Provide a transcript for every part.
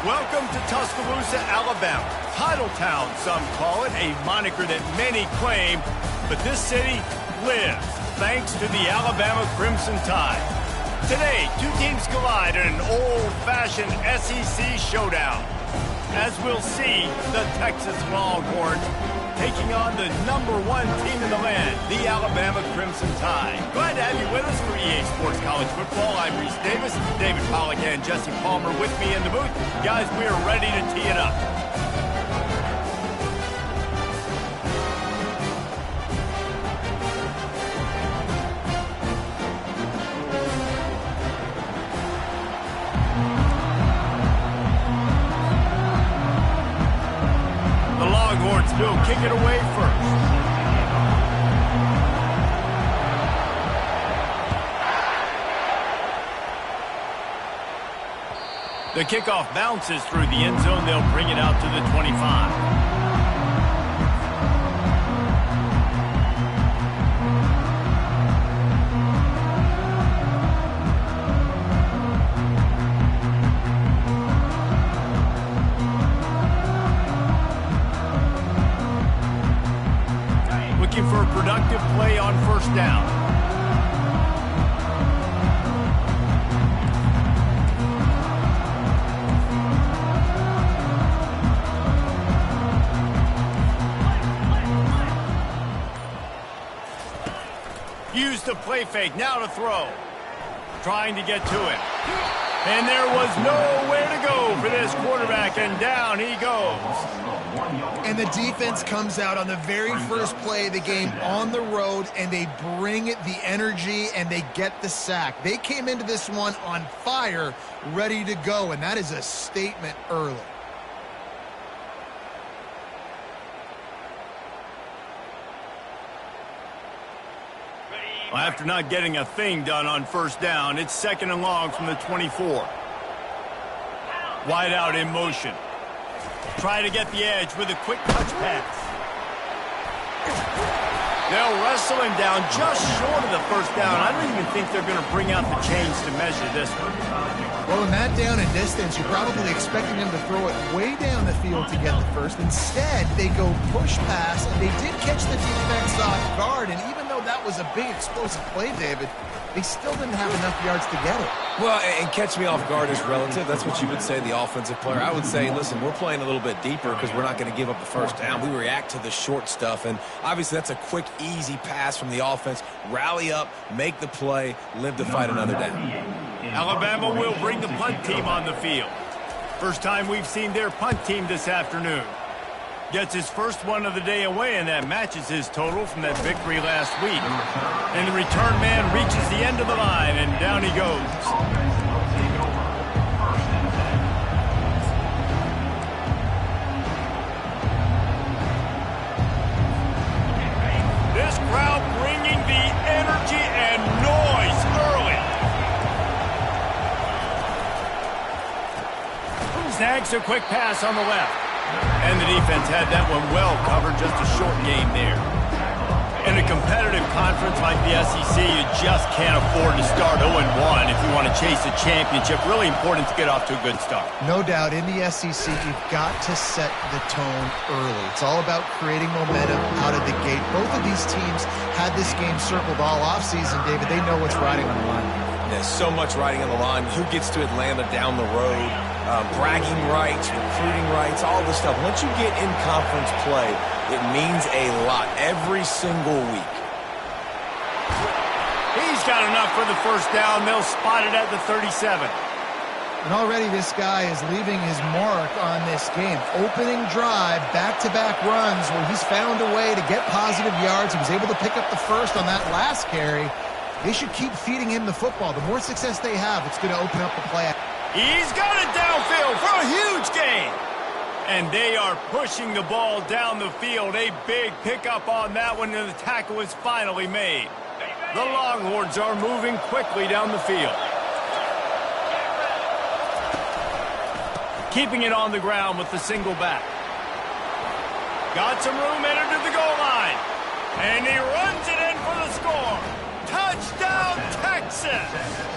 Welcome to Tuscaloosa, Alabama. Title Town, some call it, a moniker that many claim, but this city lives thanks to the Alabama Crimson Tide. Today, two teams collide in an old-fashioned SEC showdown. As we'll see, the Texas Longhorns taking on the #1 team in the land, the Alabama Crimson Tide. Glad to have you with us for EA Sports College Football. I'm Reese Davis, David Pollack and Jesse Palmer with me in the booth. Guys, we are ready to tee it up. Will kick it away first. The kickoff bounces through the end zone. They'll bring it out to the 25. For a productive play on first down. Use the play fake, now to throw. Trying to get to it. And there was nowhere to go for this quarterback, and down he goes. And the defense comes out on the very first play of the game on the road, and they bring the energy, and they get the sack. They came into this one on fire, ready to go, and that is a statement early. Well, after not getting a thing done on first down, it's 2nd and long from the 24. Wide out in motion. Try to get the edge with a quick touch pass. They'll wrestle him down just short of the first down. I don't even think they're going to bring out the chains to measure this one. Well, in that down and distance, you're probably expecting them to throw it way down the field to get the first. Instead, they go push pass, and they did catch the defense off guard. And even though that was a big explosive play, David, they still didn't have enough yards to get it. Well, and catch me off guard is relative. That's what you would say, the offensive player. I would say, listen, we're playing a little bit deeper because we're not going to give up the first down. We react to the short stuff, and obviously that's a quick, easy pass from the offense. Rally up, make the play, live to fight another down. Alabama will bring the punt team on the field. First time we've seen their punt team this afternoon. Gets his first one of the day away, and that matches his total from that victory last week. And the return man reaches the end of the line, and down he goes. This crowd bringing the energy and noise early. Snags a quick pass on the left. And the defense had that one well covered, just a short game there. In a competitive conference like the SEC, you just can't afford to start 0-1 if you want to chase a championship. Really important to get off to a good start. No doubt, in the SEC, you've got to set the tone early. It's all about creating momentum out of the gate. Both of these teams had this game circled all offseason, David. They know what's riding on the line. There's so much riding on the line. Who gets to Atlanta down the road? Bragging rights, recruiting rights, all this stuff. Once you get in conference play, it means a lot every single week. He's got enough for the first down. They'll spot it at the 37. And already this guy is leaving his mark on this game. Opening drive, back-to-back runs where he's found a way to get positive yards. He was able to pick up the first on that last carry. They should keep feeding him the football. The more success they have, it's going to open up the play. He's got it downfield for a huge gain. And they are pushing the ball down the field. A big pickup on that one, and the tackle is finally made. The Longhorns are moving quickly down the field. Keeping it on the ground with the single back. Got some room headed to the goal line. And he runs it in for the score. Touchdown, Texas!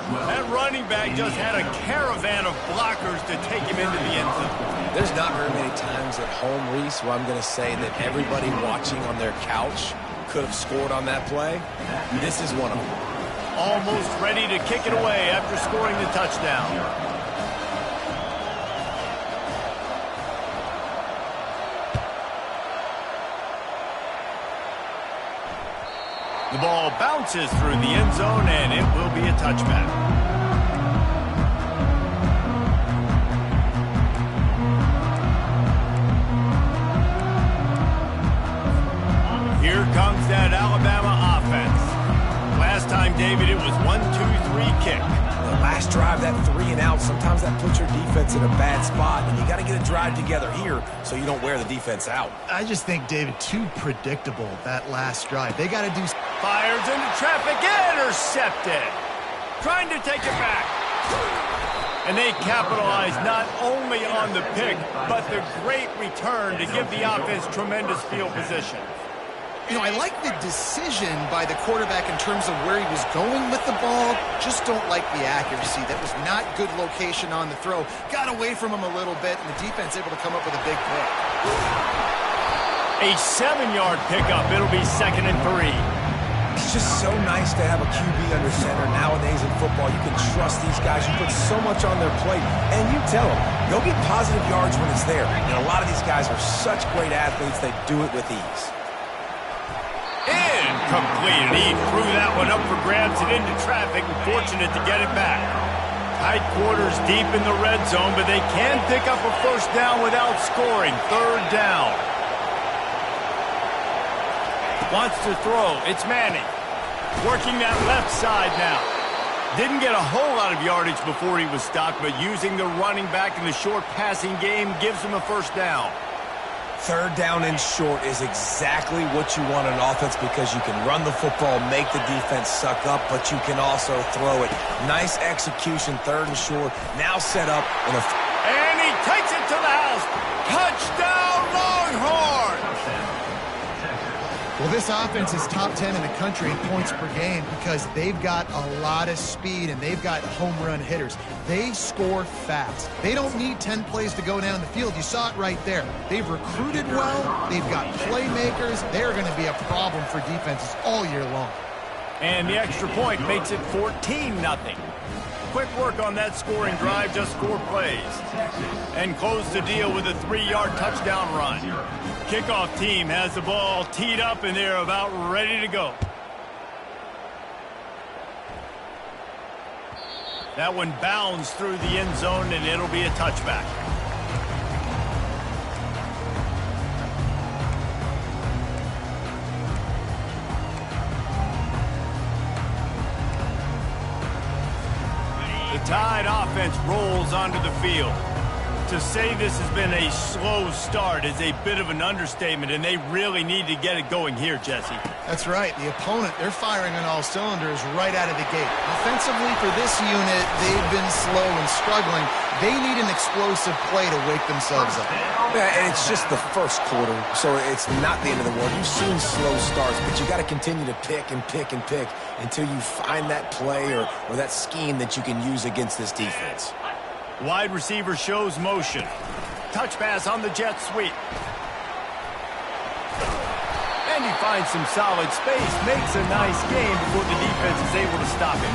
That running back just had a caravan of blockers to take him into the end zone. There's not very many times at home, Reese, where I'm going to say that everybody watching on their couch could have scored on that play. This is one of them. Almost ready to kick it away after scoring the touchdown. The ball bounces through the end zone, and it will be a touchback. Here comes that Alabama offense. Last time, David, it was 1-2-3 kick. The last drive, that 3 and out, sometimes that puts your defense in a bad spot, and you got to get a drive together here so you don't wear the defense out. I just think, David, too predictable, that last drive. They got to do... Fires into traffic, intercepted. Trying to take it back. And they capitalize not only on the pick, but the great return to give the offense tremendous field position. You know, I like the decision by the quarterback in terms of where he was going with the ball. Just don't like the accuracy. That was not good location on the throw. Got away from him a little bit, and the defense able to come up with a big pick. A 7-yard pickup. It'll be 2nd and 3. It's just so nice to have a QB under center. Nowadays in football, you can trust these guys. You put so much on their plate, and you tell them, go get positive yards when it's there. And a lot of these guys are such great athletes, they do it with ease. Incomplete, and he threw that one up for grabs and into traffic, and fortunate to get it back. Tight quarters deep in the red zone, but they can pick up a first down without scoring. 3rd down. Wants to throw. It's Manning. Working that left side now. Didn't get a whole lot of yardage before he was stopped, but using the running back in the short passing game gives him a first down. 3rd down and short is exactly what you want on offense because you can run the football, make the defense suck up, but you can also throw it. Nice execution, 3rd and short. Now set up in a... And he takes it to the house. Touchdown, Longhorns! Well, this offense is top 10 in the country in points per game because they've got a lot of speed and they've got home run hitters. They score fast. They don't need 10 plays to go down the field. You saw it right there. They've recruited well. They've got playmakers. They're going to be a problem for defenses all year long. And the extra point makes it 14-0. Quick work on that scoring drive, just 4 plays. And close the deal with a 3-yard touchdown run. Kickoff team has the ball teed up, and they're about ready to go. That one bounds through the end zone, and it'll be a touchback. The Tide offense rolls onto the field. To say this has been a slow start is a bit of an understatement, and they really need to get it going here, Jesse. That's right. The opponent, they're firing on all cylinders right out of the gate. Offensively, for this unit, they've been slow and struggling. They need an explosive play to wake themselves up. Yeah, and it's just the first quarter, so it's not the end of the world. You've seen slow starts, but you got to continue to pick and pick and pick until you find that play or that scheme that you can use against this defense. Wide receiver shows motion. Touch pass on the jet sweep. And he finds some solid space, makes a nice game before the defense is able to stop him.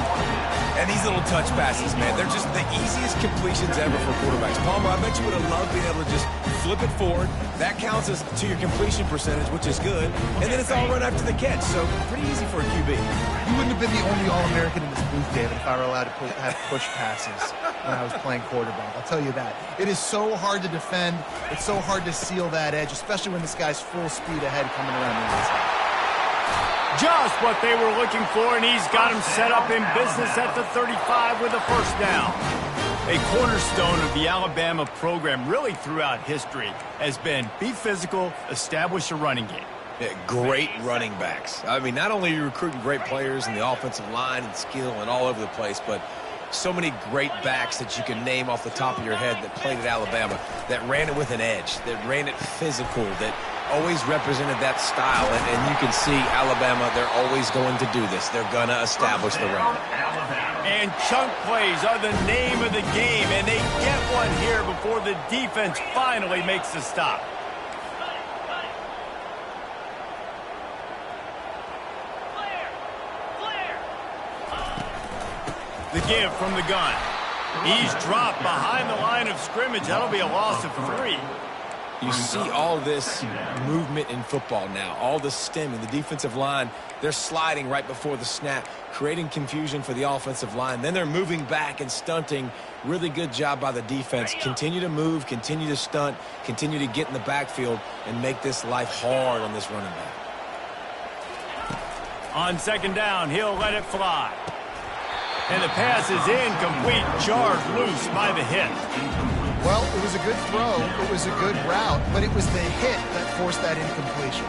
And these little touch passes, man, they're just the easiest completions ever for quarterbacks. Palmer, I bet you would have loved being able to just flip it forward. That counts as to your completion percentage, which is good. And then it's all run after the catch, so pretty easy for a QB. You wouldn't have been the only All-American in this booth, David, if I were allowed to have push passes when I was playing quarterback. I'll tell you that. It is so hard to defend. It's so hard to seal that edge, especially when this guy's full speed ahead coming around the inside. Just what they were looking for, and he's got him set up in business at the 35 with a first down. A cornerstone of the Alabama program really throughout history has been be physical, establish a running game. Yeah, great running backs. I mean, not only are you recruiting great players in the offensive line and skill and all over the place, but so many great backs that you can name off the top of your head that played at Alabama, that ran it with an edge, that ran it physical, that always represented that style. And you can see Alabama, they're always going to do this. They're going to establish the run. And chunk plays are the name of the game, and they get one here before the defense finally makes the stop. The give from the gun. He's dropped behind the line of scrimmage. That'll be a loss of 3. You see all this movement in football now, all the stemming, the defensive line, they're sliding right before the snap, creating confusion for the offensive line. Then they're moving back and stunting. Really good job by the defense. Continue to move, continue to stunt, continue to get in the backfield and make this life hard on this running back. On second down, he'll let it fly. And the pass is incomplete, jarred loose by the hit. Well, it was a good throw, it was a good route, but it was the hit that forced that incompletion.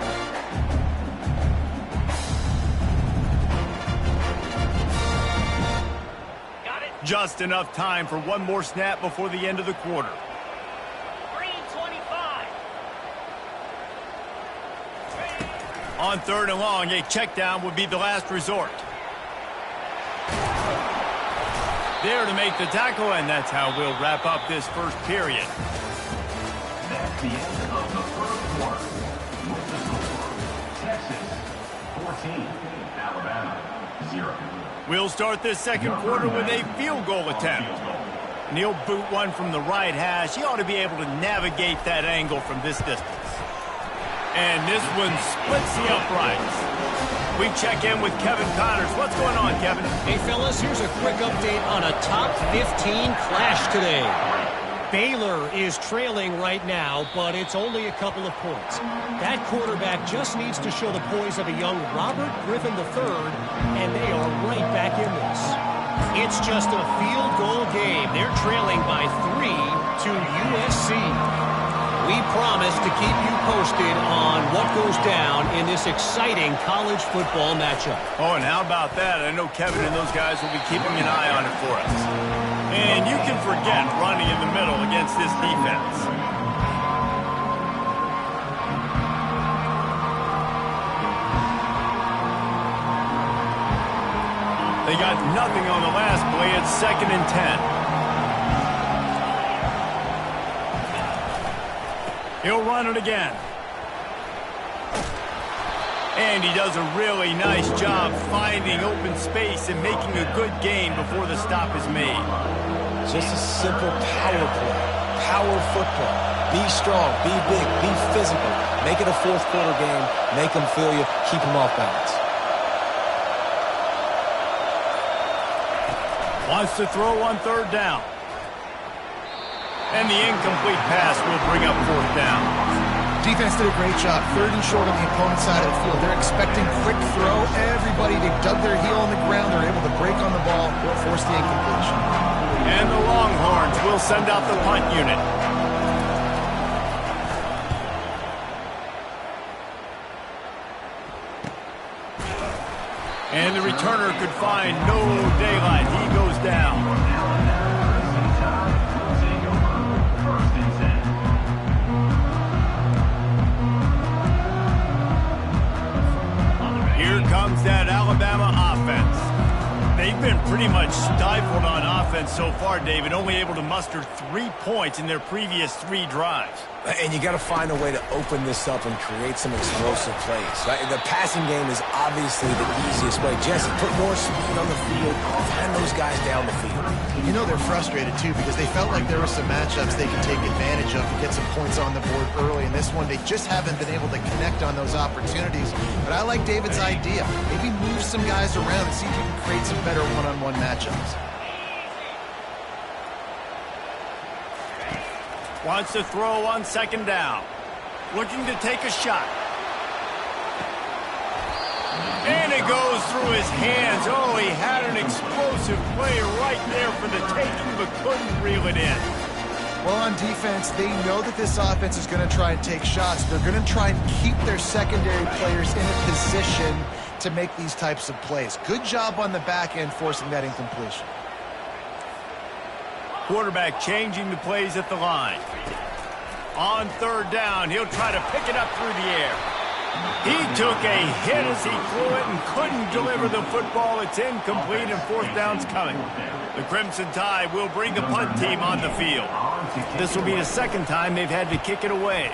Just enough time for one more snap before the end of the quarter. 3:25. On third and long, a check down would be the last resort. There to make the tackle, and that's how we'll wrap up this first period. That's the end of the first quarter. With the score, Texas 14, Alabama 0. We'll start this second quarter with a field goal attempt. And he'll boot one from the right hash. He ought to be able to navigate that angle from this distance. And this one splits the uprights. We check in with Kevin Connors. What's going on, Kevin? Hey, fellas, here's a quick update on a top 15 clash today. Baylor is trailing right now, but it's only a couple of points. That quarterback just needs to show the poise of a young Robert Griffin III, and they are right back in this. It's just a field goal game. They're trailing by 3 to USC. We promise to keep you posted on what goes down in this exciting college football matchup. Oh, and how about that? I know Kevin and those guys will be keeping an eye on it for us. And you can forget running in the middle against this defense. They got nothing on the last play. It's 2nd and 10. He'll run it again. And he does a really nice job finding open space and making a good gain before the stop is made. Just a simple power play, power football. Be strong, be big, be physical. Make it a fourth quarter game. Make them feel you, keep them off balance. Wants to throw on third down. And the incomplete pass will bring up fourth down. Defense did a great job. 3rd and short on the opponent's side of the field. They're expecting quick throw. Everybody, they dug their heel on the ground. They're able to break on the ball, force the incompletion. And the Longhorns will send out the punt unit. And the returner could find no daylight. He goes down. Here comes that Alabama offense. They've been pretty much stifled on offense so far, David, only able to muster 3 points in their previous 3 drives. And you got to find a way to open this up and create some explosive plays. Right? The passing game is obviously the easiest way. Jesse, put more speed on the field, find those guys down the field. You know they're frustrated, too, because they felt like there were some matchups they could take advantage of and get some points on the board early. In this one, they just haven't been able to connect on those opportunities. But I like David's idea. Maybe move some guys around and see if you can create some better one-on-one matchups. Wants to throw on second down. Looking to take a shot. And it goes through his hands. Oh, he had an explosive play right there for the taking, but couldn't reel it in. Well, on defense, they know that this offense is going to try and take shots. They're going to try and keep their secondary players in a position to make these types of plays. Good job on the back end forcing that incompletion. Quarterback changing the plays at the line. On third down, he'll try to pick it up through the air. He took a hit as he threw it and couldn't deliver the football. It's incomplete and fourth down's coming. The Crimson Tide will bring the punt team on the field. This will be the second time they've had to kick it away.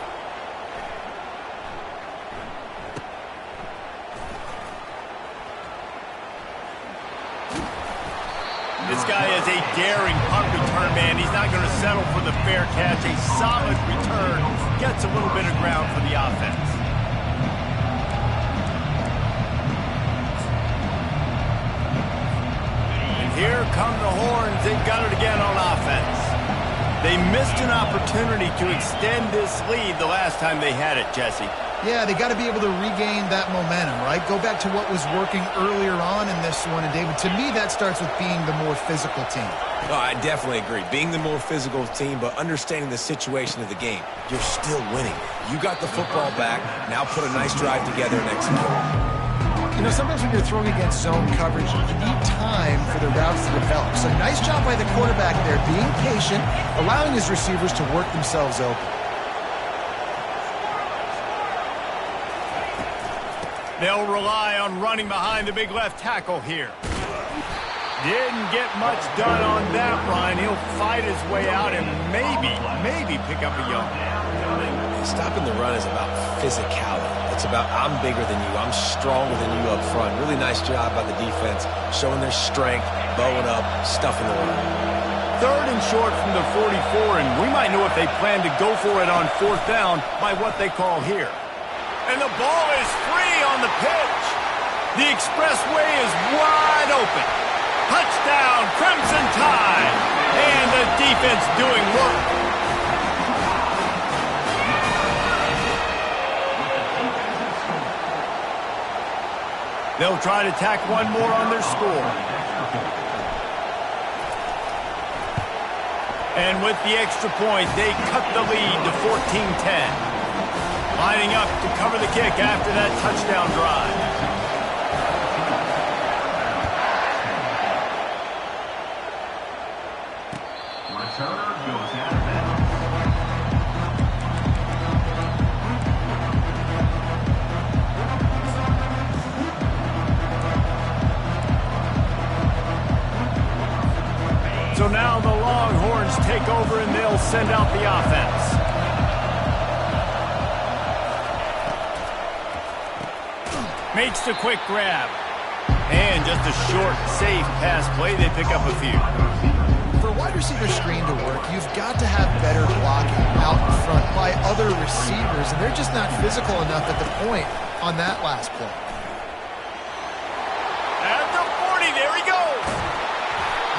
This guy is a daring punt return man. He's not going to settle for the fair catch. A solid return. Gets a little bit of ground for the offense. And here come the Horns. They've got it again on offense. They missed an opportunity to extend this lead the last time they had it, Jesse. Yeah, they got to be able to regain that momentum, right? Go back to what was working earlier on in this one. And, David, to me, that starts with being the more physical team. Oh, I definitely agree. Being the more physical team, but understanding the situation of the game. You're still winning. You got the football back. Now put a nice drive together and execute. You know, sometimes when you're throwing against zone coverage, you need time for the routes to develop. So nice job by the quarterback there, being patient, allowing his receivers to work themselves open. They'll rely on running behind the big left tackle here. Didn't get much done on that run. He'll fight his way out and maybe pick up a yard. Stopping the run is about physicality. It's about I'm bigger than you. I'm stronger than you up front. Really nice job by the defense, showing their strength, bowing up, stuffing the run. Third and short from the 44, and we might know if they plan to go for it on fourth down by what they call here. And the ball is free on the pitch. The expressway is wide open. Touchdown, Crimson Tide. And the defense doing work. They'll try to tack one more on their score. And with the extra point, they cut the lead to 14-10. Lining up to cover the kick after that touchdown drive. Returner goes out of bounds. So now the Longhorns take over and they'll send out the offense. Makes the quick grab. And just a short, safe pass play. They pick up a few. For a wide receiver screen to work, you've got to have better blocking out in front by other receivers, and they're just not physical enough at the point on that last play. At the 40, there he goes.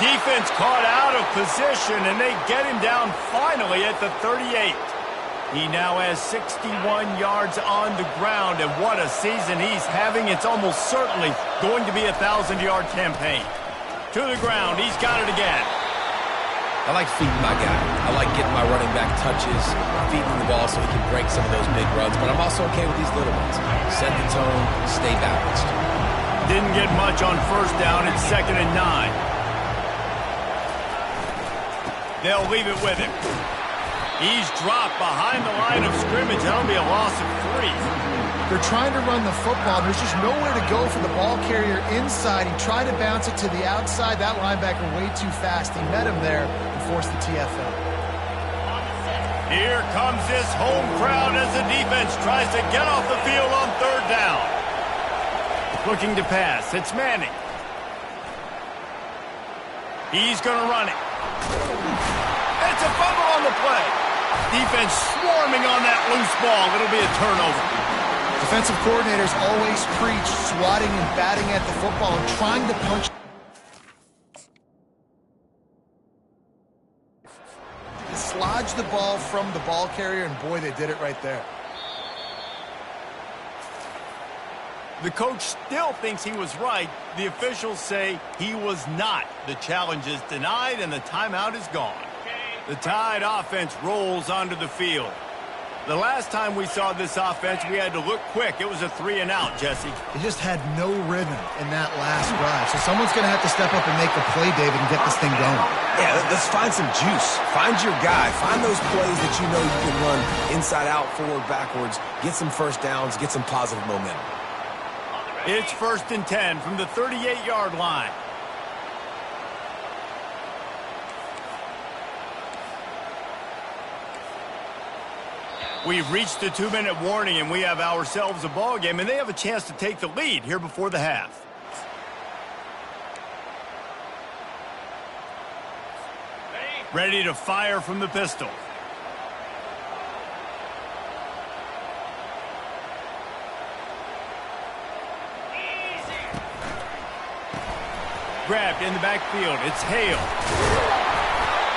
Defense caught out of position, and they get him down finally at the 38. He now has 61 yards on the ground, and what a season he's having. It's almost certainly going to be a 1,000-yard campaign. To the ground, he's got it again. I like feeding my guy. I like getting my running back touches, feeding the ball so he can break some of those big runs, but I'm also okay with these little ones. Set the tone, stay balanced. Didn't get much on first down. It's 2nd and 9. They'll leave it with him. He's dropped behind the line of scrimmage. That'll be a loss of 3. They're trying to run the football. There's just nowhere to go for the ball carrier inside. He tried to bounce it to the outside. That linebacker way too fast. He met him there and forced the TFL. Here comes this home crowd as the defense tries to get off the field on third down. Looking to pass. It's Manning. He's going to run it. It's a fumble on the play. Defense swarming on that loose ball. It'll be a turnover. Defensive coordinators always preach swatting and batting at the football and trying to punch. Dislodge the ball from the ball carrier, and boy, they did it right there. The coach still thinks he was right. The officials say he was not. The challenge is denied, and the timeout is gone. The Tide offense rolls onto the field. The last time we saw this offense, we had to look quick. It was a 3-and-out, Jesse. They just had no rhythm in that last drive. So someone's going to have to step up and make a play, David, and get this thing going. Yeah, let's find some juice. Find your guy. Find those plays that you know you can run inside out, forward, backwards. Get some first downs. Get some positive momentum. It's 1st and 10 from the 38-yard line. We've reached the 2-minute warning, and we have ourselves a ball game, and they have a chance to take the lead here before the half. Ready to fire from the pistol. Grabbed in the backfield. It's Hale.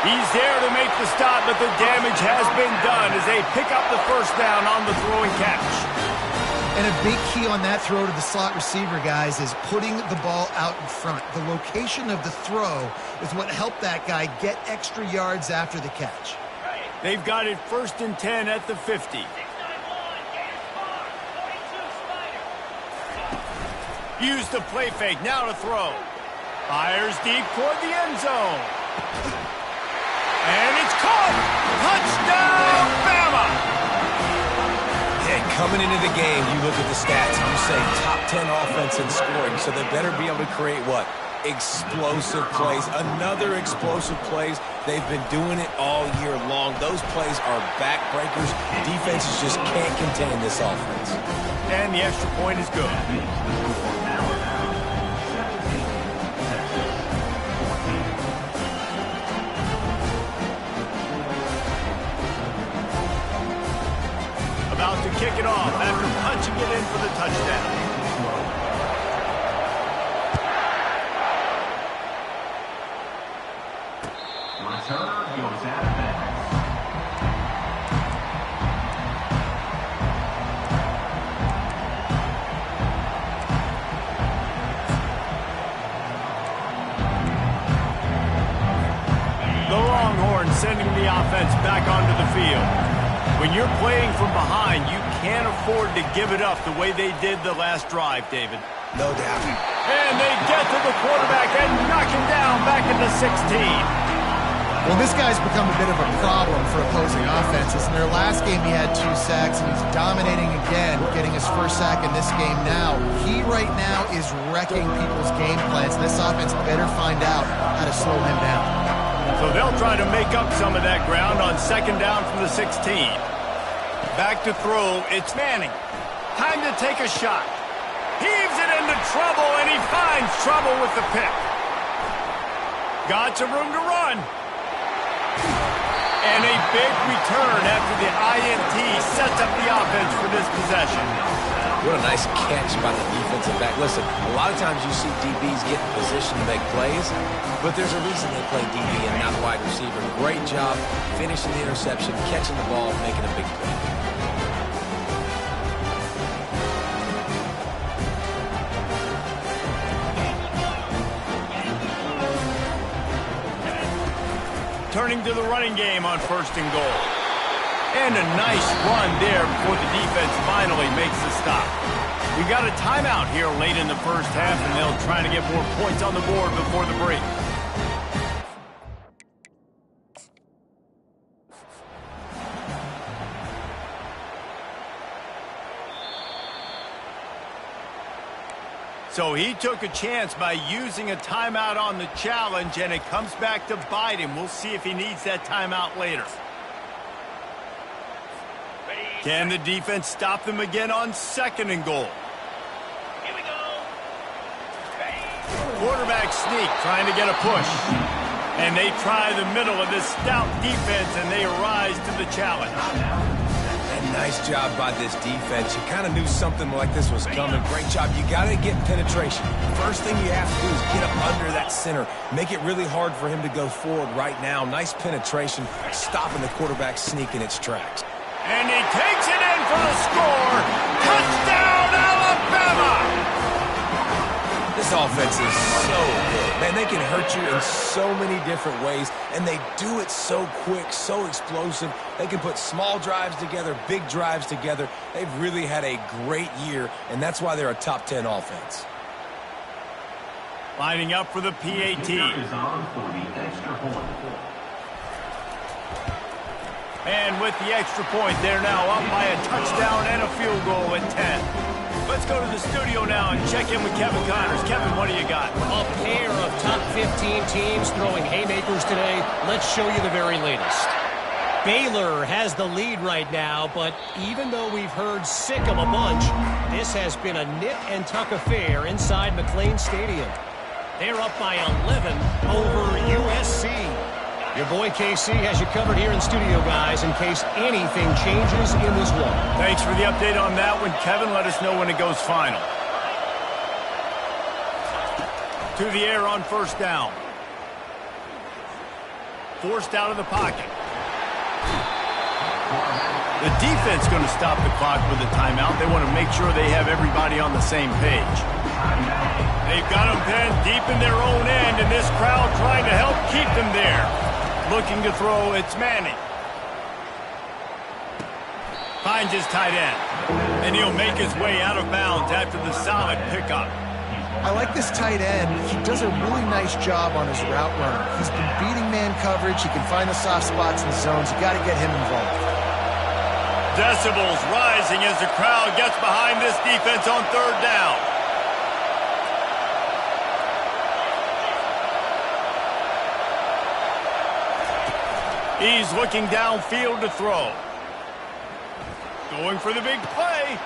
He's there to make the stop, but the damage has been done as they pick up the first down on the throwing catch. And a big key on that throw to the slot receiver, guys, is putting the ball out in front. The location of the throw is what helped that guy get extra yards after the catch. They've got it 1st and 10 at the 50. Use the play fake, now to throw. Fires deep toward the end zone. And it's caught! Touchdown, Bama! Hey, coming into the game, you look at the stats, you say top 10 offense in scoring, so they better be able to create what? Explosive plays. Another explosive plays. They've been doing it all year long. Those plays are backbreakers. Defenses just can't contain this offense. And the extra point is good. About to kick it off after punching it in for the touchdown. Return goes out of bounds. The Longhorns sending the offense back onto the field. When you're playing from behind, you can't afford to give it up the way they did the last drive, David. No doubt. And they get to the quarterback and knock him down back at the 16. Well, this guy's become a bit of a problem for opposing offenses. In their last game, he had 2 sacks, and he's dominating again, getting his first sack in this game now. He right now is wrecking people's game plans. This offense better find out how to slow him down. So they'll try to make up some of that ground on 2nd down from the 16. Back to throw, it's Manning. Time to take a shot. Heaves it into trouble, and he finds trouble with the pick. Got some room to run. And a big return after the INT sets up the offense for this possession. What a nice catch by the defensive back. Listen, a lot of times you see DBs get in position to make plays, but there's a reason they play DB and not wide receiver. Great job finishing the interception, catching the ball, making a big play. Turning to the running game on 1st and goal. And a nice run there before the defense finally makes the stop. We've got a timeout here late in the first half, and they'll try to get more points on the board before the break. So he took a chance by using a timeout on the challenge, and it comes back to bite him. We'll see if he needs that timeout later. Can the defense stop them again on 2nd and goal? Here we go. Quarterback sneak, trying to get a push. And they try the middle of this stout defense, and they rise to the challenge. And nice job by this defense. You kind of knew something like this was coming. Great job. You got to get penetration. First thing you have to do is get up under that center. Make it really hard for him to go forward right now. Nice penetration, stopping the quarterback sneak in its tracks. And he takes it in for the score. Touchdown, Alabama! This offense is so good. Man, they can hurt you in so many different ways, and they do it so quick, so explosive. They can put small drives together, big drives together. They've really had a great year, and that's why they're a top 10 offense. Lining up for the PAT. And with the extra point, they're now up by a touchdown and a field goal at 10. Let's go to the studio now and check in with Kevin Connors. Kevin, what do you got? A pair of top 15 teams throwing haymakers today. Let's show you the very latest. Baylor has the lead right now, but even though we've heard sick of a bunch, this has been a nip and tuck affair inside McLean Stadium. They're up by 11 over USC. Your boy KC has you covered here in studio, guys, in case anything changes in this one. Thanks for the update on that one, Kevin. Let us know when it goes final. To the air on first down. Forced out of the pocket. The defense going to stop the clock with a timeout. They want to make sure they have everybody on the same page. They've got them pinned deep in their own end, and this crowd trying to help keep them there. Looking to throw, it's Manning. Finds his tight end. And he'll make his way out of bounds after the solid pickup. I like this tight end. He does a really nice job on his route running. He's been beating man coverage. He can find the soft spots in the zones. You got to get him involved. Decibels rising as the crowd gets behind this defense on third down. He's looking downfield to throw. Going for the big play.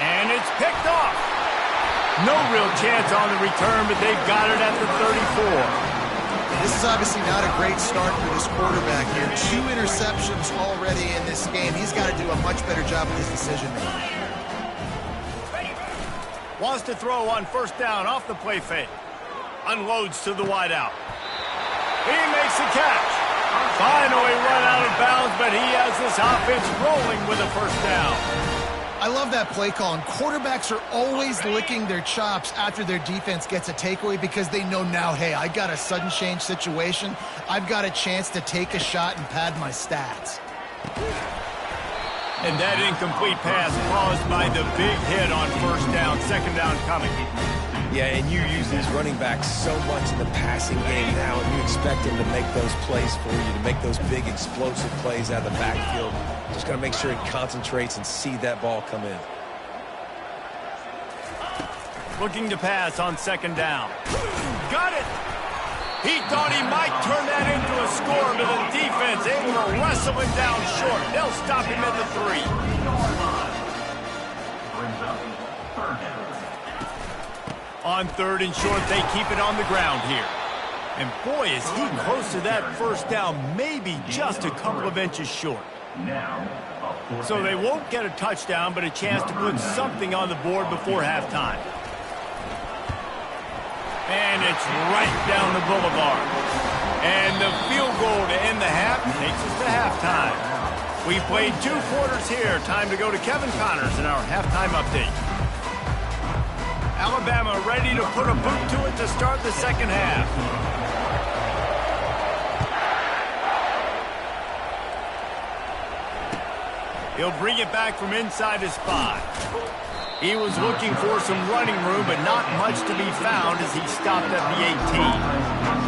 And it's picked off. No real chance on the return, but they've got it at the 34. This is obviously not a great start for this quarterback here. 2 interceptions already in this game. He's got to do a much better job with his decision-making. Wants to throw on first down off the play fake. Unloads to the wideout. He makes the catch. Finally run out of bounds, but he has this offense rolling with a first down. I love that play call, and quarterbacks are always licking their chops after their defense gets a takeaway because they know now, hey, I got a sudden change situation. I've got a chance to take a shot and pad my stats. And that incomplete pass caused by the big hit on first down, second down coming. Yeah, and you use these running backs so much in the passing game now, and you expect them to make those plays for you, to make those big explosive plays out of the backfield. Just got to make sure he concentrates and see that ball come in. Looking to pass on second down. Got it! He thought he might turn that into a score, but the defense able to wrestle him down short. They'll stop him at the 3. On third and short, they keep it on the ground here. And boy, is he close to that first down, maybe just a couple of inches short. So they won't get a touchdown, but a chance to put something on the board before halftime. And it's right down the boulevard. And the field goal to end the half takes us to halftime. We played 2 quarters here. Time to go to Kevin Connors in our halftime update. Alabama ready to put a boot to it to start the second half. He'll bring it back from inside his 5. He was looking for some running room, but not much to be found as he stopped at the 18.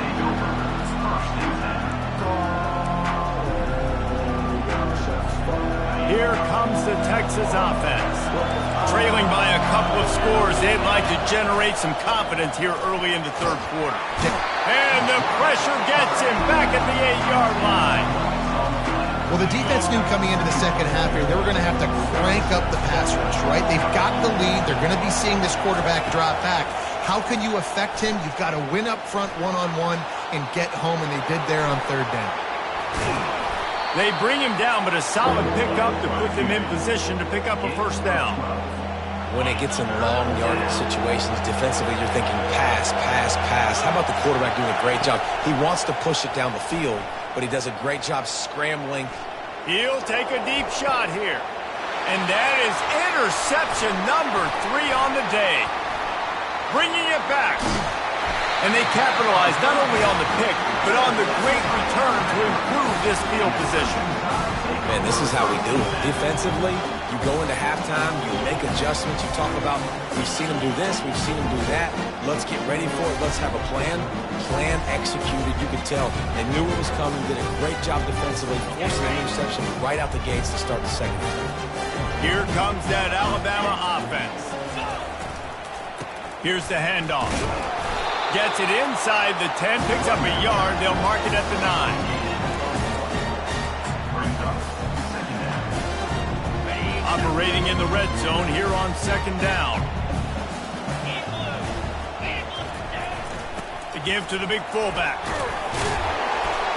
Here comes the Texas offense. Trailing by a couple of scores, they'd like to generate some confidence here early in the third quarter. And the pressure gets him back at the 8-yard line. Well, the defense knew coming into the second half here, they were going to have to crank up the pass rush, right? They've got the lead. They're going to be seeing this quarterback drop back. How can you affect him? You've got to win up front one-on-one and get home, and they did there on third down. They bring him down, but a solid pickup to put them in position to pick up a first down. When it gets in long yardage situations, defensively, you're thinking pass, pass, pass. How about the quarterback doing a great job? He wants to push it down the field, but he does a great job scrambling. He'll take a deep shot here. And that is interception number 3 on the day. bringing it back. And they capitalize not only on the pick, but on the great return to improve this field position. Man, this is how we do it. Defensively, you go into halftime, you make adjustments, you talk about, we've seen them do this, we've seen them do that. Let's get ready for it. Let's have a plan. Plan executed. You could tell they knew it was coming, did a great job defensively, forcing an interception right out the gates to start the second half. Here comes that Alabama offense. Here's the handoff. Gets it inside the 10, picks up a yard. They'll mark it at the 9. Operating in the red zone here on second down. To give to the big fullback.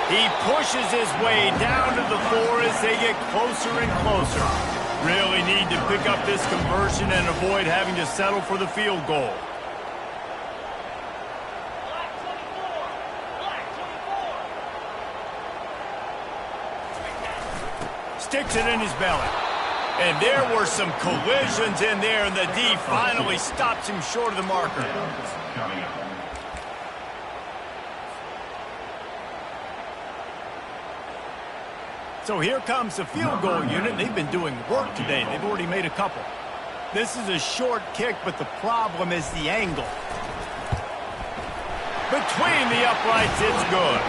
He pushes his way down to the 4 as they get closer and closer. Really need to pick up this conversion and avoid having to settle for the field goal. Sticks it in his belly. And there were some collisions in there, and the D finally stops him short of the marker. So here comes the field goal unit. They've been doing work today. They've already made a couple. This is a short kick, but the problem is the angle. Between the uprights, it's good.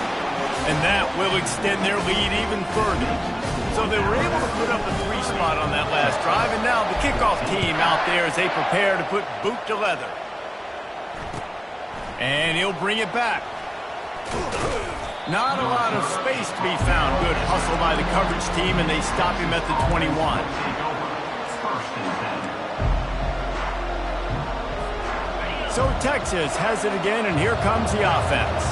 And that will extend their lead even further. So they were able to put up a 3 spot on that last drive, and now the kickoff team out there as they prepare to put boot to leather. And he'll bring it back. Not a lot of space to be found. Good hustle by the coverage team, and they stop him at the 21. So Texas has it again, and here comes the offense.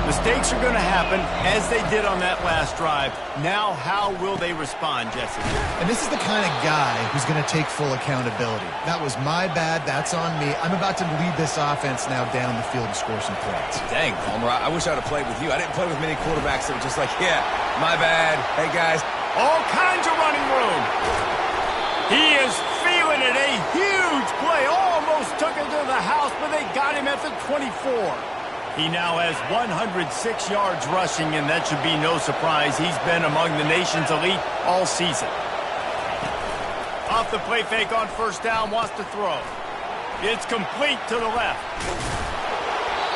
Mistakes are going to happen, as they did on that last drive. Now, how will they respond, Jesse? And this is the kind of guy who's going to take full accountability. That was my bad. That's on me. I'm about to lead this offense now down the field and score some points. Dang, Palmer, I wish I would have played with you. I didn't play with many quarterbacks that were just like, yeah, my bad. Hey, guys. All kinds of running room. He is feeling it. A huge play. Almost took it to the house, but they got him at the 24. He now has 106 yards rushing, and that should be no surprise. He's been among the nation's elite all season. Off the play fake on first down, wants to throw. It's complete to the left.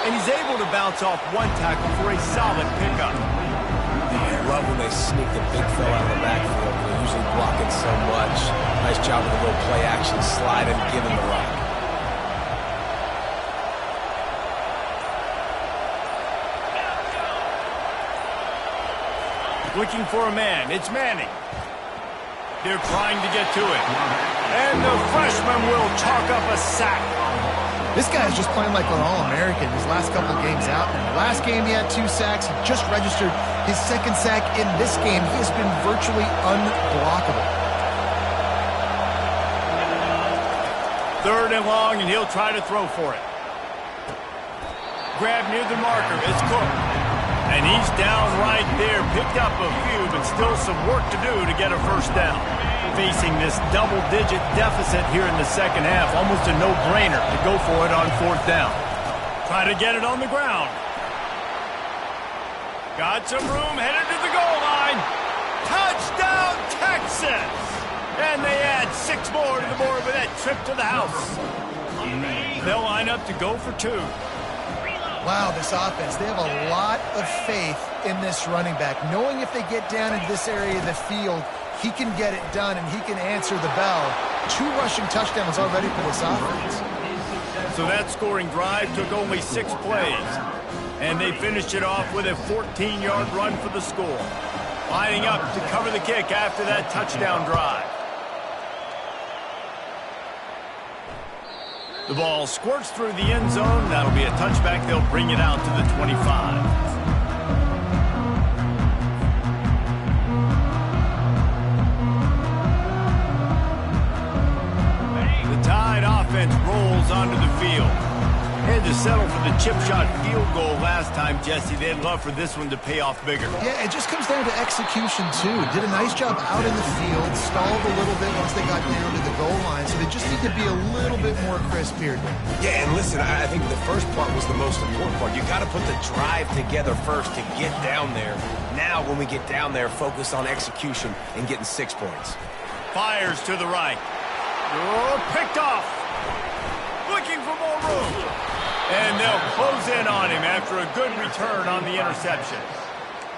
And he's able to bounce off one tackle for a solid pickup. I love when they sneak the big fella out of the backfield. They're usually blocking so much. Nice job with a little play action slide and give him the rock. Looking for a man. It's Manning. They're trying to get to it. And the freshman will chalk up a sack. This guy's just playing like an All-American his last couple of games out. In the last game, he had 2 sacks. He just registered his 2nd sack in this game. He has been virtually unblockable. 3rd and long, and he'll try to throw for it. Grab near the marker. It's Cook. And he's down right there. Picked up a few, but still some work to do to get a first down. Facing this double-digit deficit here in the second half. Almost a no-brainer to go for it on 4th down. Try to get it on the ground. Got some room, headed to the goal line. Touchdown, Texas! And they add 6 more to the board with that trip to the house. They'll line up to go for 2. Wow, this offense, they have a lot of faith in this running back. Knowing if they get down into this area of the field, he can get it done and he can answer the bell. 2 rushing touchdowns already for this offense. So that scoring drive took only 6 plays. And they finished it off with a 14-yard run for the score. Lining up to cover the kick after that touchdown drive. The ball squirts through the end zone. That'll be a touchback. They'll bring it out to the 25. The Tide offense rolls onto the field. Had to settle for the chip shot field goal last time, Jesse. They'd love for this one to pay off bigger. Yeah, it just comes down to execution, too. Did a nice job out in the field, stalled a little bit once they got down to the goal line, so they just need to be a little bit more crisp here. Yeah, and listen, I think the first part was the most important part. You got to put the drive together first to get down there. Now, when we get down there, focus on execution and getting 6 points. Fires to the right. Oh, picked off. Looking for more room. And they'll close in on him after a good return on the interception.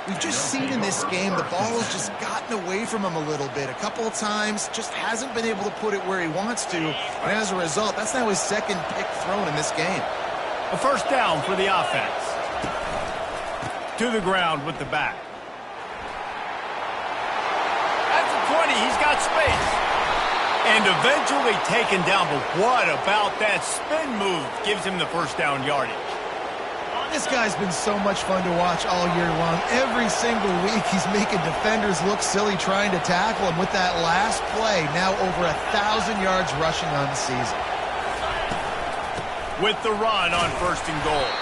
We've just seen in this game the ball has just gotten away from him a little bit. A couple of times, just hasn't been able to put it where he wants to. And as a result, that's now his second pick thrown in this game. A first down for the offense. To the ground with the back. At the 20, he's got space. And eventually taken down, but what about that spin move? Gives him the first down yardage. This guy's been so much fun to watch all year long. Every single week he's making defenders look silly trying to tackle him. With that last play, now over 1,000 yards rushing on the season. With the run on first and goal.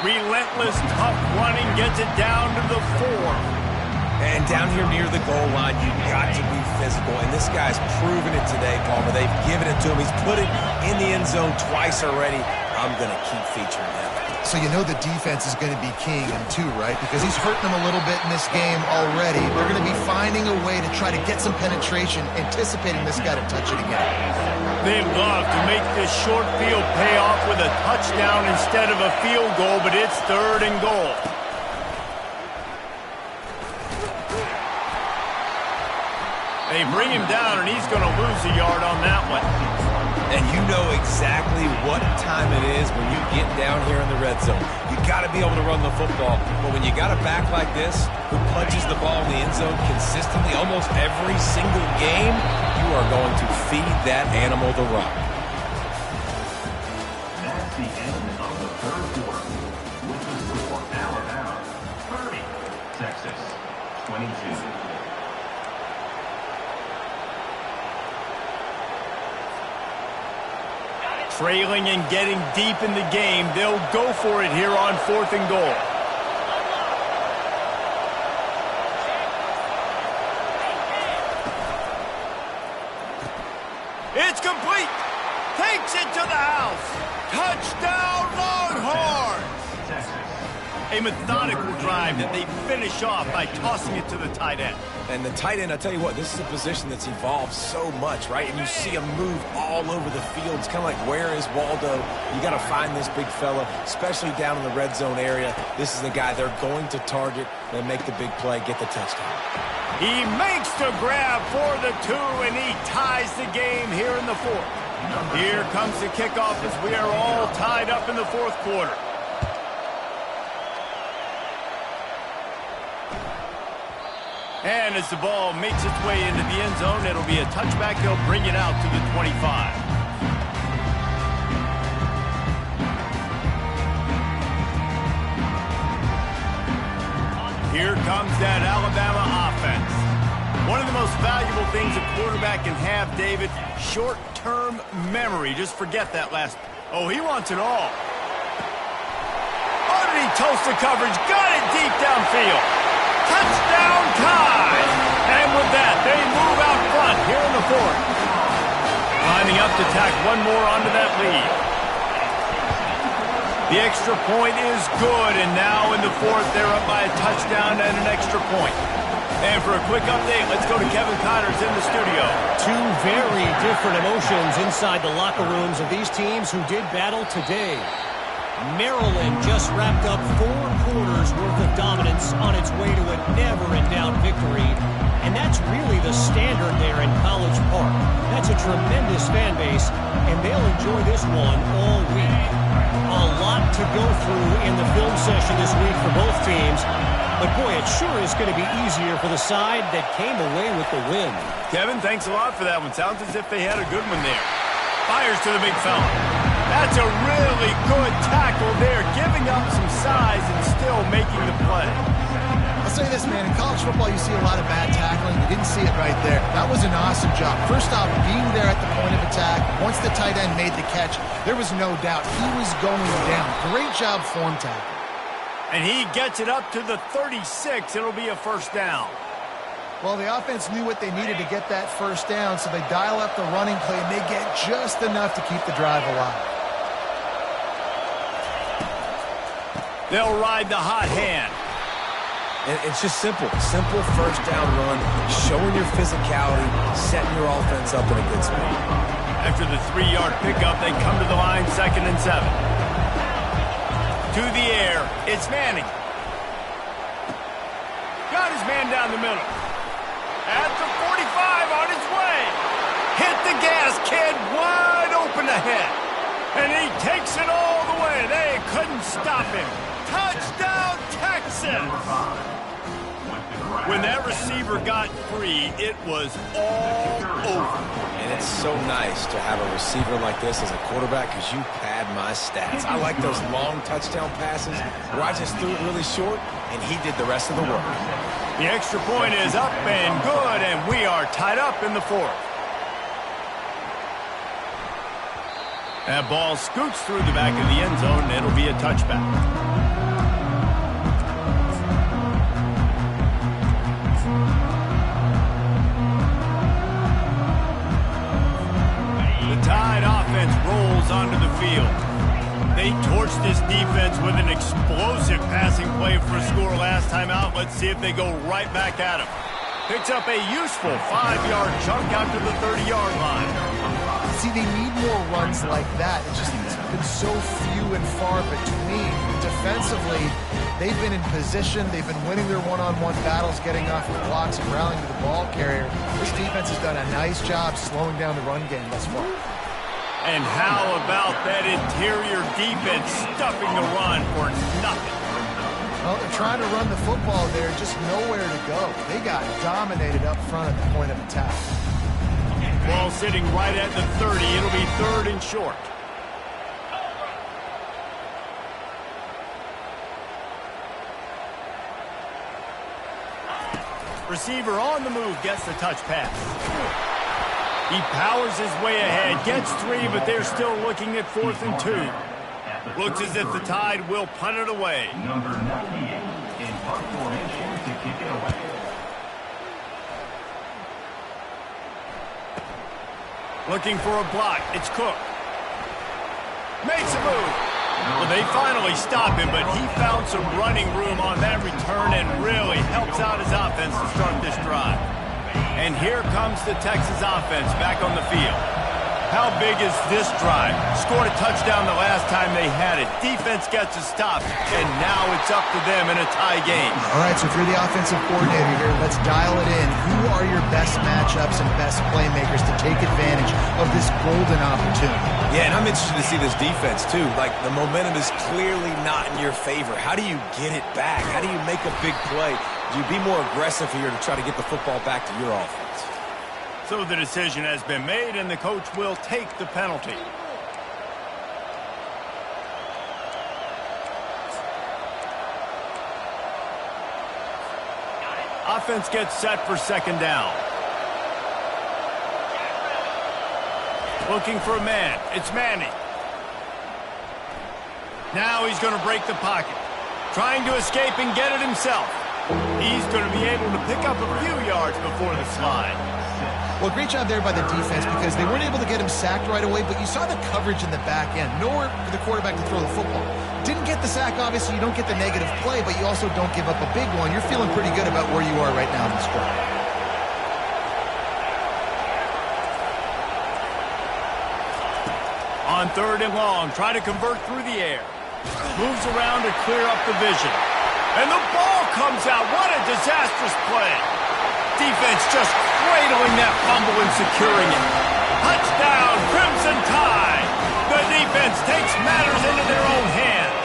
Relentless, tough running, gets it down to the 4. And down here near the goal line, you've got to be physical. And this guy's proven it today, Palmer. They've given it to him. He's put it in the end zone twice already. I'm going to keep featuring him. So you know the defense is going to be keying him too, right? Because he's hurting them a little bit in this game already. They're going to be finding a way to try to get some penetration, anticipating this guy to touch it again. They'd love to make this short field pay off with a touchdown instead of a field goal, but it's third and goal. They bring him down, and he's going to lose a yard on that one. And you know exactly what time it is when you get down here in the red zone. You got to be able to run the football. But when you got a back like this who punches the ball in the end zone consistently almost every single game, you are going to feed that animal the rock. That's the end of the third quarter. With the score, Alabama 30, Texas 22. Trailing and getting deep in the game, they'll go for it here on fourth and goal. It's complete. Takes it to the house. Touchdown, Longhorns! A methodical drive that they finish off by tossing it to the tight end. And the tight end, I tell you what, this is a position that's evolved so much, right? And you see him move all over the field. It's kind of like, where is Waldo? You got to find this big fella, especially down in the red zone area. This is the guy they're going to target and make the big play, get the touchdown. He makes the grab for the 2, and he ties the game here in the fourth. Here comes the kickoff as we are all tied up in the fourth quarter. And as the ball makes its way into the end zone, it'll be a touchback. They'll bring it out to the 25. Here comes that Alabama offense. One of the most valuable things a quarterback can have, David, short-term memory. Just forget that last. Oh, he wants it all. Underneath toasted coverage, got it deep downfield. Touchdown time! And with that, they move out front here in the fourth. Lining up to tack one more onto that lead. The extra point is good, and now in the fourth, they're up by a touchdown and an extra point. And for a quick update, let's go to Kevin Connors in the studio. Two very different emotions inside the locker rooms of these teams who did battle today. Maryland just wrapped up 4 quarters worth of dominance on its way to a never-in-doubt victory. And that's really the standard there in College Park. That's a tremendous fan base, and they'll enjoy this one all week. A lot to go through in the film session this week for both teams. But boy, it sure is going to be easier for the side that came away with the win. Kevin, thanks a lot for that one. Sounds as if they had a good one there. Fires to the big fella. That's a really good tackle there, giving up some size and still making the play. A say this, man. In college football, you see a lot of bad tackling. You didn't see it right there. That was an awesome job. First off, being there at the point of attack. Once the tight end made the catch, there was no doubt he was going down. Great job form tackle. And he gets it up to the 36. It'll be a first down. Well, the offense knew what they needed to get that first down, so they dial up the running play, and they get just enough to keep the drive alive. They'll ride the hot hand. And it's just simple. Simple first down run, showing your physicality, setting your offense up in a good spot. After the 3-yard pickup, they come to the line, 2nd and 7. To the air, it's Manning. Got his man down the middle. At the 45, on his way. Hit the gas, kid, wide open ahead. And he takes it all the way. They couldn't stop him. Touchdown, Texas! When that receiver got free, it was all over. And it's so nice to have a receiver like this as a quarterback because you pad my stats. I like those long touchdown passes where I just threw it really short, and he did the rest of the work. The extra point is up and good, and we are tied up in the 4th. That ball scoots through the back of the end zone, and it'll be a touchback. Tide offense rolls onto the field. They torched this defense with an explosive passing play for a score last time out. Let's see if they go right back at him. Picks up a useful 5-yard chunk out to the 30-yard line. See, they need more runs like that. It's just been so few and far between. Defensively, they've been in position. They've been winning their one-on-one battles, getting off the blocks and rallying to the ball carrier. This defense has done a nice job slowing down the run game thus far. And how about that interior defense stuffing the run for nothing? Well, they're trying to run the football there, just nowhere to go. They got dominated up front at the point of attack. Ball sitting right at the 30. It'll be 3rd and short. Receiver on the move gets the touch pass. He powers his way ahead, gets 3, but they're still looking at 4th and 2. Looks as if the Tide will punt it away. Number 98 in punt formation to kick it away. Looking for a block. It's Cook. Makes a move. Well, they finally stop him, but he found some running room on that return and really helps out his offense to start this drive. And here comes the Texas offense back on the field. How big is this drive? Scored a touchdown the last time they had it. Defense gets a stop, and now it's up to them in a tie game. All right, so if you're the offensive coordinator here, let's dial it in. Who are your best matchups and best playmakers to take advantage of this golden opportunity? Yeah, and I'm interested to see this defense, too. Like, the momentum is clearly not in your favor. How do you get it back? How do you make a big play? Do you be more aggressive here to try to get the football back to your offense? So the decision has been made, and the coach will take the penalty. Offense gets set for 2nd down. Looking for a man. It's Manning. Now he's going to break the pocket. Trying to escape and get it himself. He's going to be able to pick up a few yards before the slide. Well, great job there by the defense because they weren't able to get him sacked right away, but you saw the coverage in the back end. Nowhere for the quarterback to throw the football. Didn't get the sack, obviously. You don't get the negative play, but you also don't give up a big one. You're feeling pretty good about where you are right now in this drive. On 3rd and long, try to convert through the air. Moves around to clear up the vision. And the ball comes out. What a disastrous play. Defense just cradling that fumble and securing it. Touchdown, Crimson Tide. The defense takes matters into their own hands.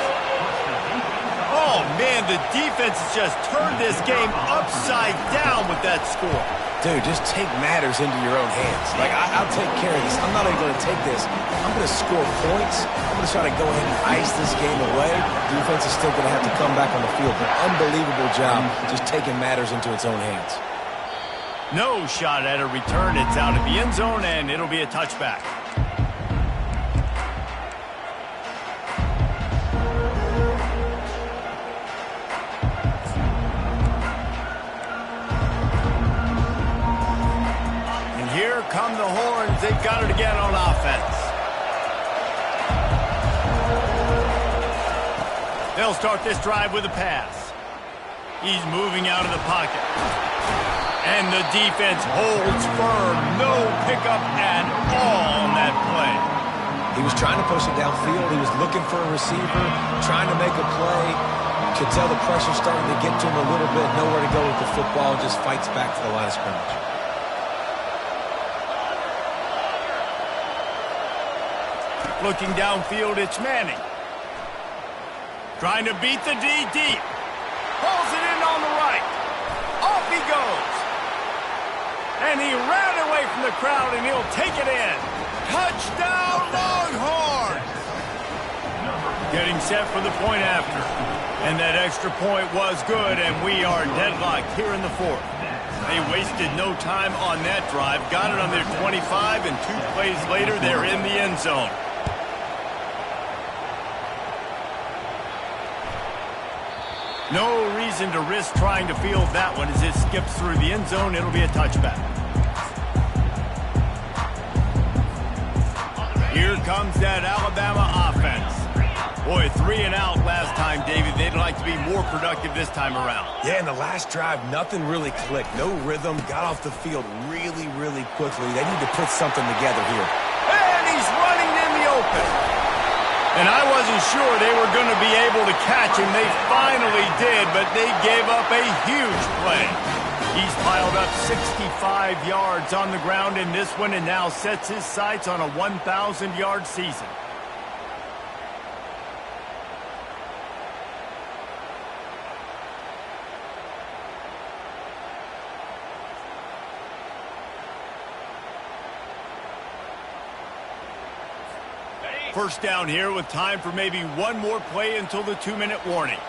Oh, man, the defense has just turned this game upside down with that score. Dude, just take matters into your own hands. Like, I'll take care of this. I'm not even going to take this. I'm going to score points. I'm going to try to go ahead and ice this game away. Defense is still going to have to come back on the field. But unbelievable job just taking matters into its own hands. No shot at a return. It's out of the end zone, and it'll be a touchback. Here come the horns. They've got it again on offense. They'll start this drive with a pass. He's moving out of the pocket. And the defense holds firm. No pickup at all on that play. He was trying to push it downfield. He was looking for a receiver, trying to make a play. Could tell the pressure starting to get to him a little bit. Nowhere to go with the football. Just fights back to the line of scrimmage. Looking downfield, it's Manning. Trying to beat the D deep. Pulls it in on the right. Off he goes. And he ran away from the crowd, and he'll take it in. Touchdown, Longhorns! Getting set for the point after. And that extra point was good, and we are deadlocked here in the fourth. They wasted no time on that drive. Got it on their 25, and 2 plays later, they're in the end zone. No reason to risk trying to field that one as it skips through the end zone. It'll be a touchback. Here comes that Alabama offense. Boy, 3 and out last time, David. They'd like to be more productive this time around. Yeah, in the last drive, nothing really clicked. No rhythm. Got off the field really, really quickly. They need to put something together here. And he's running in the open. And I wasn't sure they were going to be able to catch him. They finally did, but they gave up a huge play. He's piled up 65 yards on the ground in this one and now sets his sights on a 1,000-yard season. First down here with time for maybe one more play until the 2-minute warning.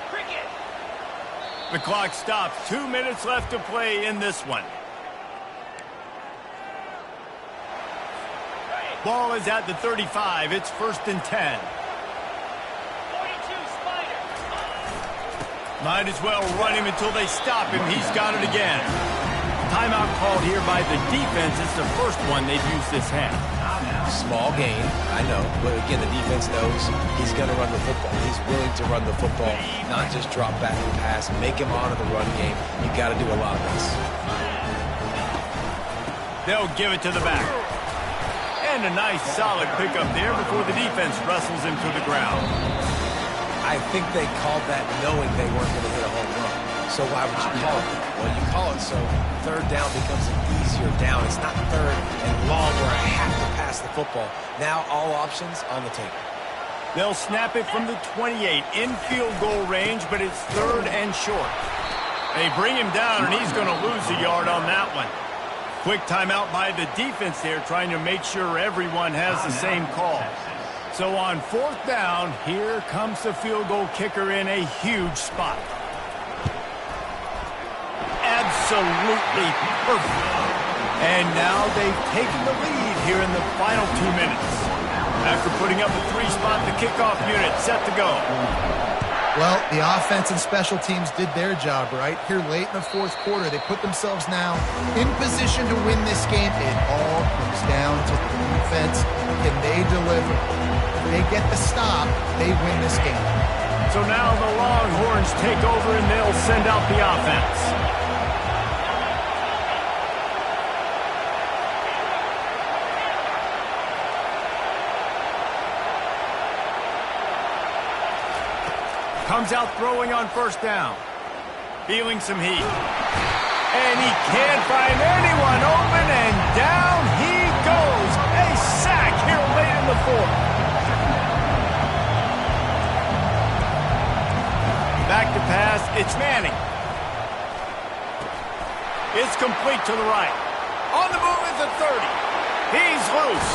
The clock stops. 2 minutes left to play in this one. Ball is at the 35. It's 1st and 10. Might as well run him until they stop him. He's got it again. Timeout called here by the defense. It's the first one they've used this half. Small gain, I know. But again, the defense knows he's going to run the football. He's willing to run the football, not just drop back and pass. Make him honor the run game. You got to do a lot of this. They'll give it to the back. And a nice solid pickup there before the defense wrestles him to the ground. I think they called that knowing they weren't going to hit a home run. So why would you call it that? Well, you call it so 3rd down becomes an easier down. It's not 3rd and long where I have to pass the football. Now all options on the table. They'll snap it from the 28 in field goal range, but it's 3rd and short. They bring him down, and he's going to lose a yard on that one. Quick timeout by the defense there, trying to make sure everyone has the same call. So on 4th down, here comes the field goal kicker in a huge spot. Absolutely perfect. And now they've taken the lead here in the final 2 minutes. After putting up a 3-spot, the kickoff unit set to go. Well, the offense and special teams did their job, right? Here late in the 4th quarter, they put themselves now in position to win this game. It all comes down to the defense. Can they deliver? If they get the stop, they win this game. So now the Longhorns take over and they'll send out the offense. Comes out throwing on 1st down. Feeling some heat. And he can't find anyone open, and down he goes. A sack here late in the 4th. Back to pass, it's Manning. It's complete to the right. On the move at the 30. He's loose.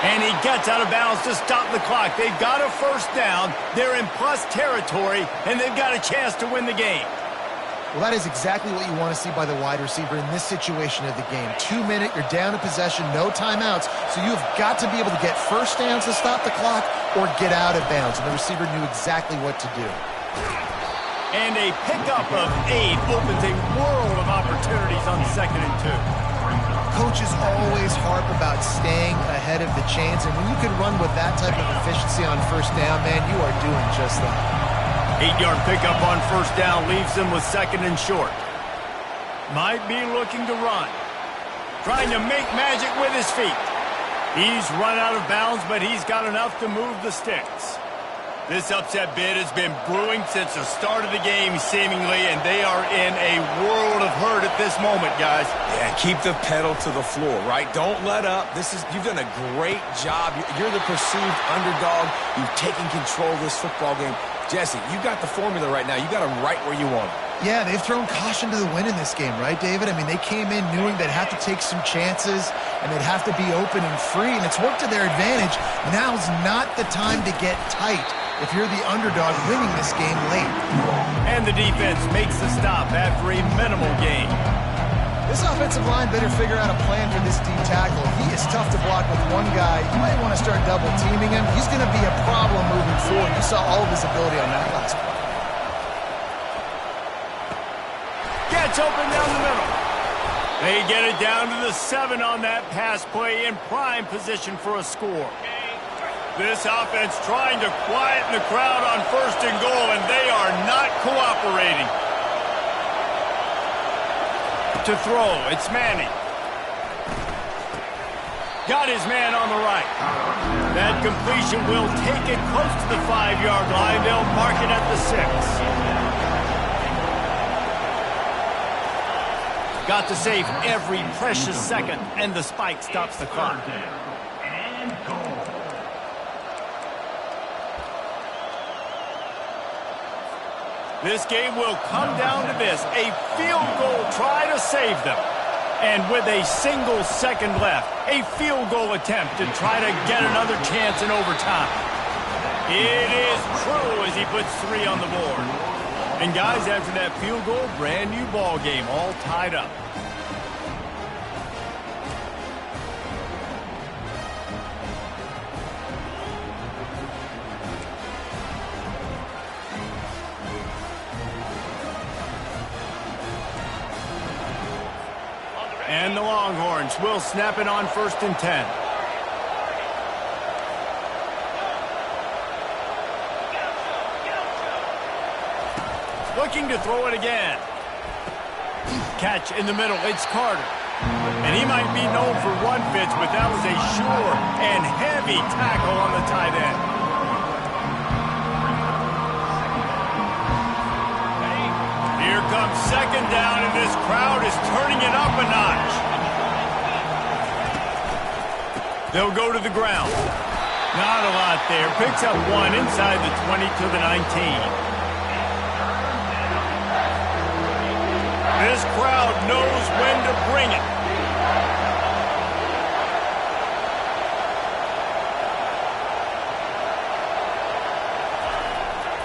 And he gets out of bounds to stop the clock. They've got a first down. They're in plus territory, and they've got a chance to win the game. Well, that is exactly what you want to see by the wide receiver in this situation of the game. 2 minute, you're down in possession, no timeouts, so you've got to be able to get first downs to stop the clock or get out of bounds, and the receiver knew exactly what to do. And a pickup of 8 opens a world of opportunities on 2nd and 2. Coaches always harp about staying ahead of the chains, and when you can run with that type of efficiency on first down, man, you are doing just that. 8-yard pickup on first down leaves them with 2nd and short. Might be looking to run. Trying to make magic with his feet. He's run out of bounds, but he's got enough to move the sticks. This upset bid has been brewing since the start of the game, seemingly, and they are in a world of hurt at this moment, guys. Yeah, keep the pedal to the floor, right? Don't let up. You've done a great job. You're the perceived underdog. You've taken control of this football game. Jesse, you got the formula right now. You got them right where you want them. Yeah, they've thrown caution to the wind in this game, right, David? I mean, they came in knowing they'd have to take some chances and they'd have to be open and free, and it's worked to their advantage. Now's not the time to get tight if you're the underdog winning this game late. And the defense makes the stop after a minimal gain. This offensive line better figure out a plan for this D tackle. He is tough to block with one guy. You might want to start double teaming him. He's going to be a problem moving forward. You saw all of his ability on that last play. Gets open down the middle. They get it down to the 7 on that pass play in prime position for a score. This offense trying to quieten the crowd on 1st and goal, and they are not cooperating. To throw, it's Manning. Got his man on the right. That completion will take it close to the 5-yard line. They'll mark it at the 6. Got to save every precious second, and the spike stops the clock. And goal. This game will come down to this, a field goal try to save them. And with a single second left, a field goal attempt to try to get another chance in overtime. It is true as he puts 3 on the board. And guys, after that field goal, brand new ball game, all tied up. And the Longhorns will snap it on 1st and 10. Looking to throw it again. Catch in the middle. It's Carter. And he might be known for one pitch, but that was a sure and heavy tackle on the tight end. Here comes 2nd down, and this crowd is turning it up a notch. They'll go to the ground. Not a lot there. Picks up 1 inside the 20 to the 19. This crowd knows when to bring it.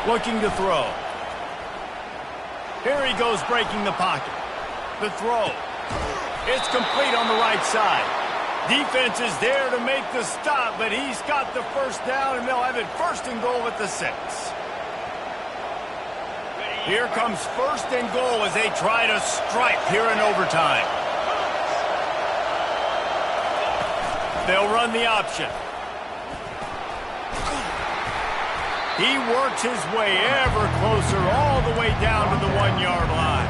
Looking to throw. Here he goes breaking the pocket. The throw. It's complete on the right side. Defense is there to make the stop, but he's got the first down, and they'll have it 1st and goal at the 6. Here comes 1st and goal as they try to strike here in overtime. They'll run the option. He works his way ever closer all the way down to the 1-yard line.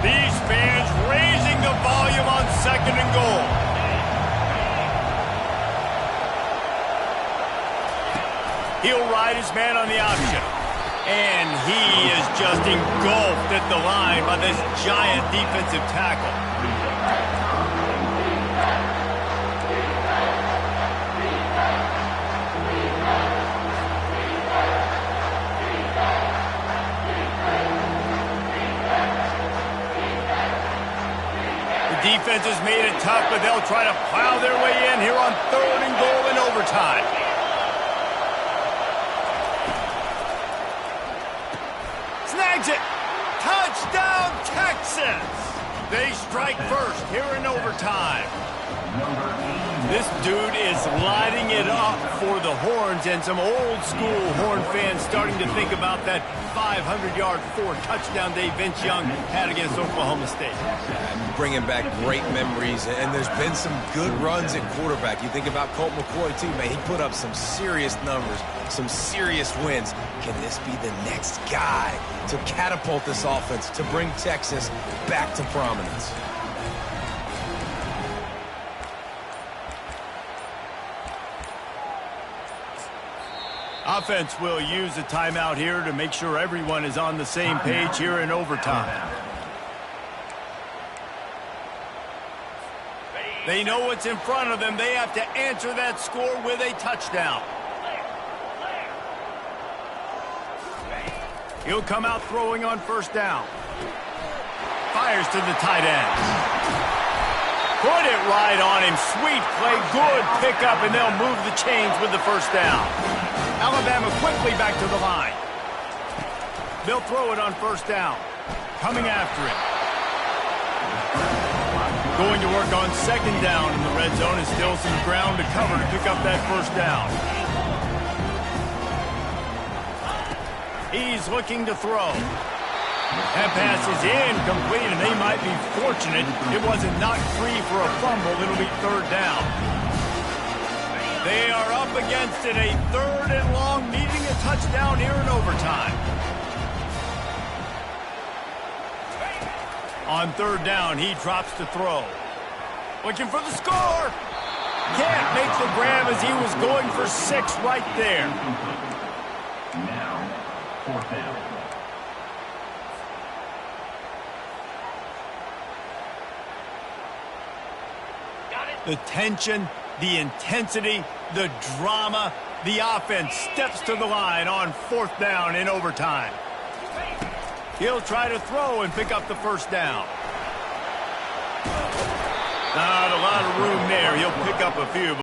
These fans raising the volume on 2nd and goal. He'll ride his man on the option. And he is just engulfed at the line by this giant defensive tackle. defense has made it tough, but they'll try to plow their way in here on 3rd and goal in overtime. Snags it. Touchdown, Texas. They strike first here in overtime. This dude is lighting it up for the Horns, and some old-school Horn fans starting to think about that 500-yard 4-touchdown day Vince Young had against Oklahoma State. Bringing back great memories, and there's been some good runs at quarterback. You think about Colt McCoy, too, man. He put up some serious numbers, some serious wins. Can this be the next guy to catapult this offense, to bring Texas back to prominence? Offense will use a timeout here to make sure everyone is on the same page here in overtime. They know what's in front of them. They have to answer that score with a touchdown. He'll come out throwing on 1st down. Fires to the tight end. Put it right on him. Sweet play. Good pickup, and they'll move the chains with the 1st down. Alabama quickly back to the line. They'll throw it on 1st down. Coming after it. Going to work on 2nd down in the red zone, and still some ground to cover to pick up that 1st down. He's looking to throw. That pass is incomplete, and they might be fortunate it wasn't knocked free for a fumble. It'll be 3rd down. They are up against it, a 3rd and long, needing a touchdown here in overtime. On 3rd down, he drops to throw. Looking for the score. Can't make the grab as he was going for 6 right there. Now, 4th down. The tension, the intensity, the drama, the offense steps to the line on 4th down in overtime. He'll try to throw and pick up the 1st down. Not a lot of room there. He'll pick up a few.